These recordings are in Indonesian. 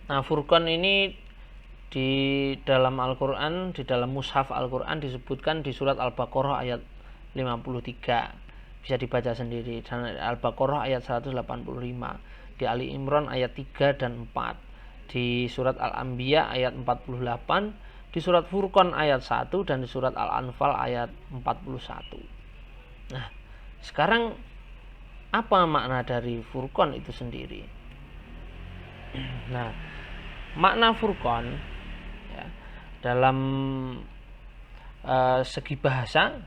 Nah, Furqan ini di dalam Al-Quran, di dalam mushaf Al-Quran disebutkan di surat Al-Baqarah ayat 53. Bisa dibaca sendiri. Dan Al-Baqarah ayat 185. Di Ali Imran ayat 3 dan 4. Di surat Al-Anbiya ayat 48. Di surat Furqan ayat 1 dan di surat Al-Anfal ayat 41. Nah, sekarang apa makna dari Furqan itu sendiri? Nah, makna Furqan ya, dalam segi bahasa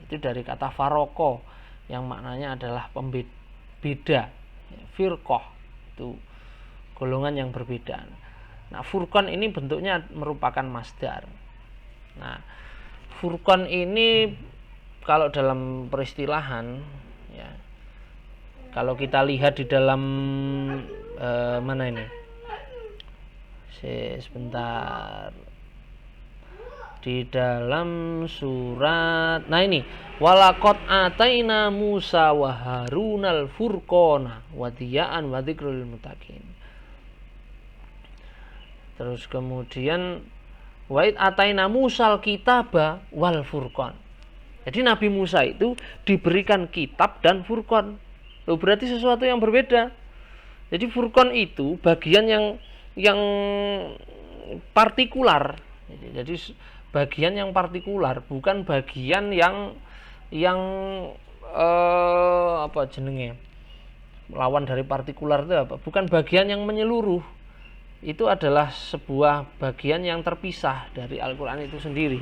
itu dari kata faroko yang maknanya adalah beda, firqoh itu golongan yang berbeda. Nah, Furqan ini bentuknya merupakan masdar. Nah, Furqan ini kalau dalam peristilahan ya, kalau kita lihat di dalam mana ini? Sebentar. Di dalam surat, nah ini, walaqad ataina Musa wa Harunal furqana wa diya'an wa dzikrul muttaqin. Terus kemudian wa id ataina Musal kitaba wal furqan. Jadi Nabi Musa itu diberikan kitab dan furqan. Loh, berarti sesuatu yang berbeda. Jadi Furqan itu bagian yang partikular. Jadi bagian yang partikular, bukan bagian yang apa jenenge? Lawan dari partikular itu apa? Bukan bagian yang menyeluruh. Itu adalah sebuah bagian yang terpisah dari Al-Qur'an itu sendiri.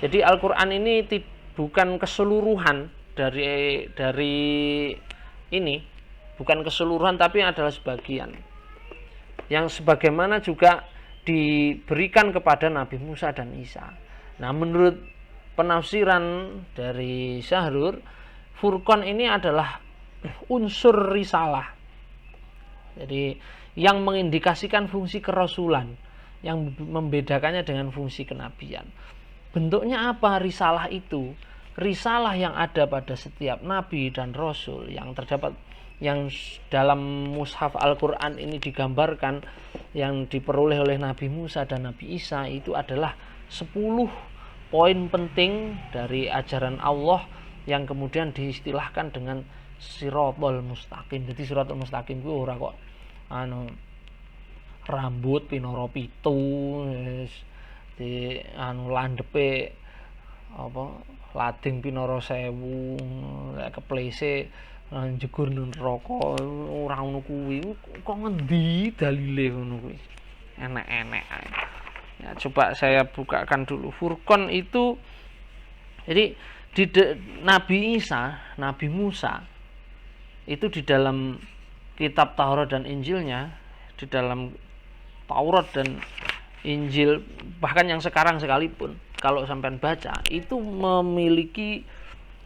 Jadi Al-Qur'an ini bukan keseluruhan dari ini, bukan keseluruhan tapi adalah sebagian. Yang sebagaimana juga diberikan kepada Nabi Musa dan Isa. Nah, menurut penafsiran dari Syahrur, Furqan ini adalah unsur risalah. Jadi yang mengindikasikan fungsi kerasulan, yang membedakannya dengan fungsi kenabian. Bentuknya apa risalah itu? Risalah yang ada pada setiap nabi dan rasul yang terdapat yang dalam mushaf Al-Quran ini digambarkan, yang diperoleh oleh Nabi Musa dan Nabi Isa, itu adalah 10 poin penting dari ajaran Allah yang kemudian diistilahkan dengan Siratal Mustaqim. Jadi Siratal Mustaqim itu ora kok rambut pinoro pitu di landepe apa lading pinoro 1000 keplese jegur neraka ora ngono kuwi. Kok ngendi dalile ngono kuwi? Enek-enek. Ya, coba saya bukakan dulu. Furqan itu jadi Nabi Isa, Nabi Musa itu di dalam kitab Taurat dan Injilnya, di dalam Taurat dan Injil, bahkan yang sekarang sekalipun kalau sampean baca, itu memiliki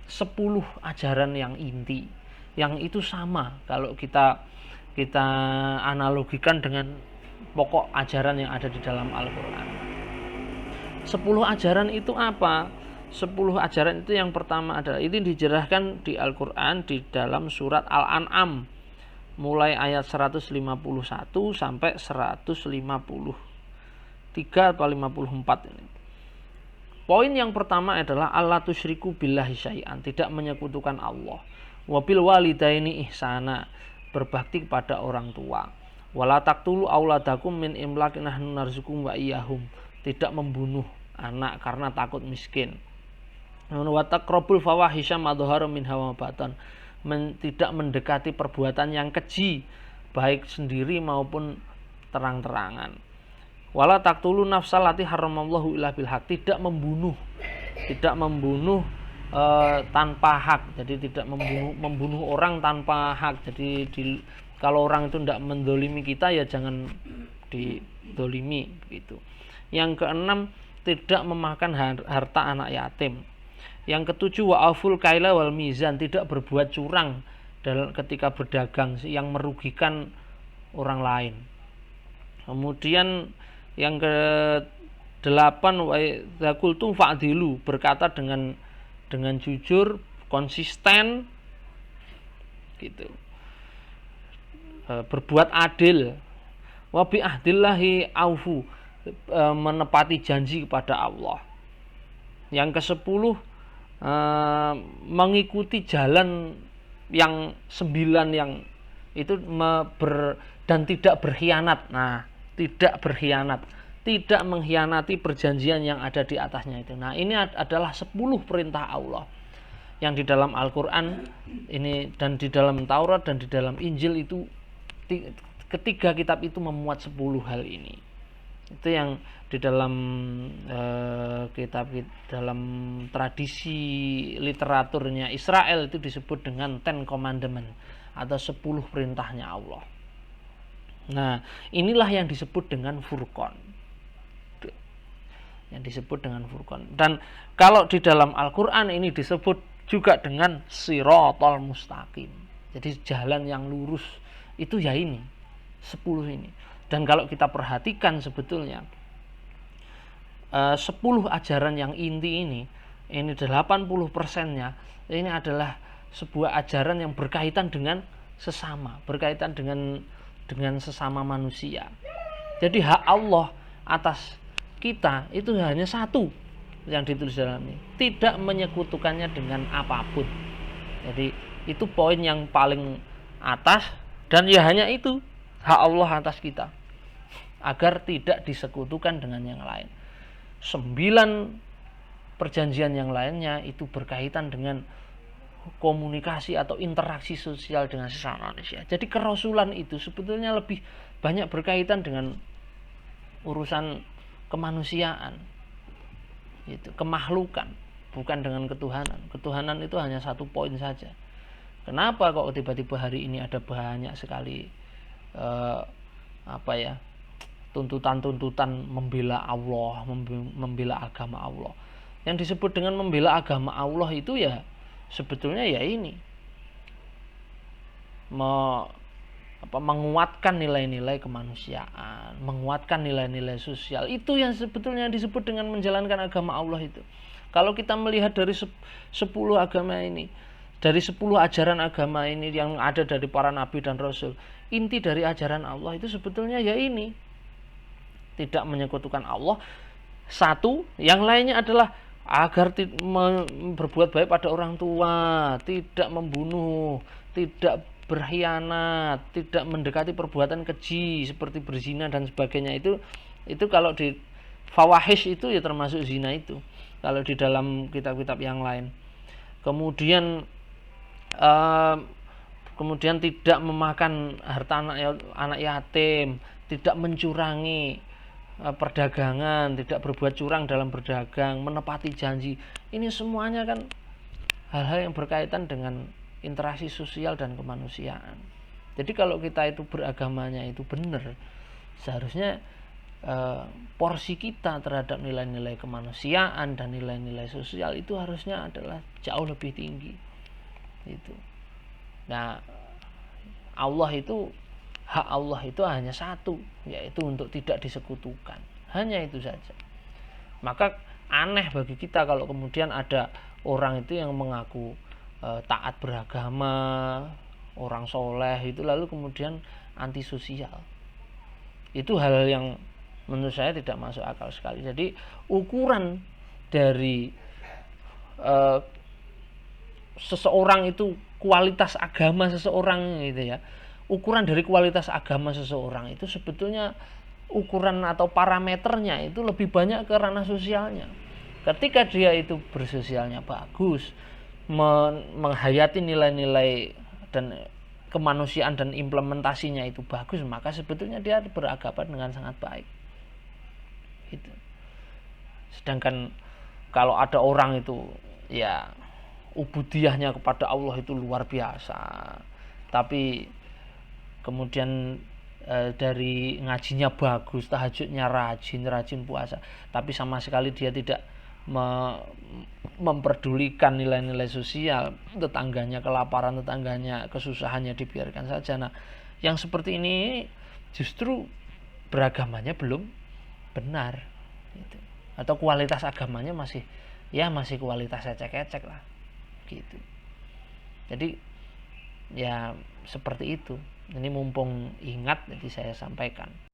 10 ajaran yang inti, yang itu sama kalau kita analogikan dengan pokok ajaran yang ada di dalam Al-Quran. 10 ajaran itu apa? 10 ajaran itu yang pertama adalah ini dijelaskan di Al-Quran di dalam surat Al-An'am mulai ayat 151 sampai 153 atau 54 ini. Poin yang pertama adalah alla tusyriku billahi syai'an, tidak menyekutukan Allah. Wabil walidaini ihsana, berbakti kepada orang tua. Wala taqtulu auladakum min imlaq nahnu narzukum wa iyyahum, tidak membunuh anak karena takut miskin. Wa taqrabul fawahisha ma dhahara minha wa batan, tidak mendekati perbuatan yang keji baik sendiri maupun terang-terangan. Wala taqtulu nafsal lati haramallahu illa bil haq, tidak membunuh tanpa hak. Jadi tidak membunuh orang tanpa hak. Jadi kalau orang itu tidak mendolimi kita, ya jangan didolimi gitu. Yang keenam, tidak memakan harta anak yatim. Yang ketujuh, wa'aful kaila wal mizan, tidak berbuat curang ketika berdagang yang merugikan orang lain. Kemudian yang ke-8, wa idza qultum fa'dilu, berkata dengan jujur, konsisten gitu. Berbuat adil. Wa bi ahdillahi aufu, menepati janji kepada Allah. Yang ke-10, mengikuti jalan yang 9 yang itu dan tidak berkhianat. Nah, tidak berkhianat, tidak mengkhianati perjanjian yang ada di atasnya itu. Nah, ini adalah 10 perintah Allah yang di dalam Al-Qur'an ini, dan di dalam Taurat dan di dalam Injil itu, ketiga kitab itu memuat 10 hal ini. Itu yang di dalam kitab, dalam tradisi literaturnya Israel itu disebut dengan Ten Commandment atau 10 perintahnya Allah. Nah, inilah yang disebut dengan Furqan. Yang disebut dengan Furqan. Dan kalau di dalam Al-Qur'an ini disebut juga dengan Shiratal Mustaqim. Jadi jalan yang lurus itu ya ini, 10 ini. Dan kalau kita perhatikan sebetulnya 10 ajaran yang inti ini 80%-nya ini adalah sebuah ajaran yang berkaitan dengan sesama, berkaitan dengan sesama manusia. Jadi hak Allah atas kita itu hanya satu yang ditulis dalam ini, tidak menyekutukannya dengan apapun. Jadi itu poin yang paling atas, dan ya hanya itu hak Allah atas kita, agar tidak disekutukan dengan yang lain. 9 perjanjian yang lainnya itu berkaitan dengan komunikasi atau interaksi sosial dengan sesama manusia. Jadi kerasulan itu sebetulnya lebih banyak berkaitan dengan urusan kemanusiaan, itu kemahlukan, bukan dengan ketuhanan. Ketuhanan itu hanya satu poin saja. Kenapa kok tiba-tiba hari ini ada banyak sekali tuntutan-tuntutan membela Allah, membela agama Allah. Yang disebut dengan membela agama Allah itu ya sebetulnya ya ini, menguatkan nilai-nilai kemanusiaan, menguatkan nilai-nilai sosial. Itu yang sebetulnya disebut dengan menjalankan agama Allah itu. Kalau kita melihat dari 10 agama ini, dari 10 ajaran agama ini yang ada dari para nabi dan rasul, inti dari ajaran Allah itu sebetulnya ya ini, tidak menyekutukan Allah. Satu, yang lainnya adalah agar berbuat baik pada orang tua, tidak membunuh, tidak berkhianat, tidak mendekati perbuatan keji seperti berzina dan sebagainya. Itu kalau di fawahish itu ya termasuk zina itu, kalau di dalam kitab-kitab yang lain. Kemudian tidak memakan harta anak yatim, tidak mencurangi perdagangan, tidak berbuat curang dalam berdagang, menepati janji. Ini semuanya kan hal-hal yang berkaitan dengan interaksi sosial dan kemanusiaan. Jadi kalau kita itu beragamanya itu benar, seharusnya porsi kita terhadap nilai-nilai kemanusiaan dan nilai-nilai sosial itu harusnya adalah jauh lebih tinggi. Itu. Nah, hak Allah itu hanya satu, yaitu untuk tidak disekutukan. Hanya itu saja. Maka aneh bagi kita kalau kemudian ada orang itu yang mengaku taat beragama, orang soleh itu, lalu kemudian antisosial. Itu hal yang menurut saya tidak masuk akal sekali. Jadi ukuran dari seseorang itu, kualitas agama seseorang gitu ya, ukuran dari kualitas agama seseorang itu sebetulnya ukuran atau parameternya itu lebih banyak ke ranah sosialnya. Ketika dia itu bersosialnya bagus, menghayati nilai-nilai dan kemanusiaan dan implementasinya itu bagus, maka sebetulnya dia beragama dengan sangat baik. Gitu. Sedangkan kalau ada orang itu ya ubudiyahnya kepada Allah itu luar biasa, tapi kemudian dari ngajinya bagus, tahajudnya rajin puasa, tapi sama sekali dia tidak memperdulikan nilai-nilai sosial, tetangganya kelaparan, tetangganya kesusahannya dibiarkan saja. Nah, yang seperti ini justru beragamanya belum benar gitu. Atau kualitas agamanya masih kualitas ecek-ecek lah gitu. Jadi ya seperti itu. Ini mumpung ingat, jadi saya sampaikan.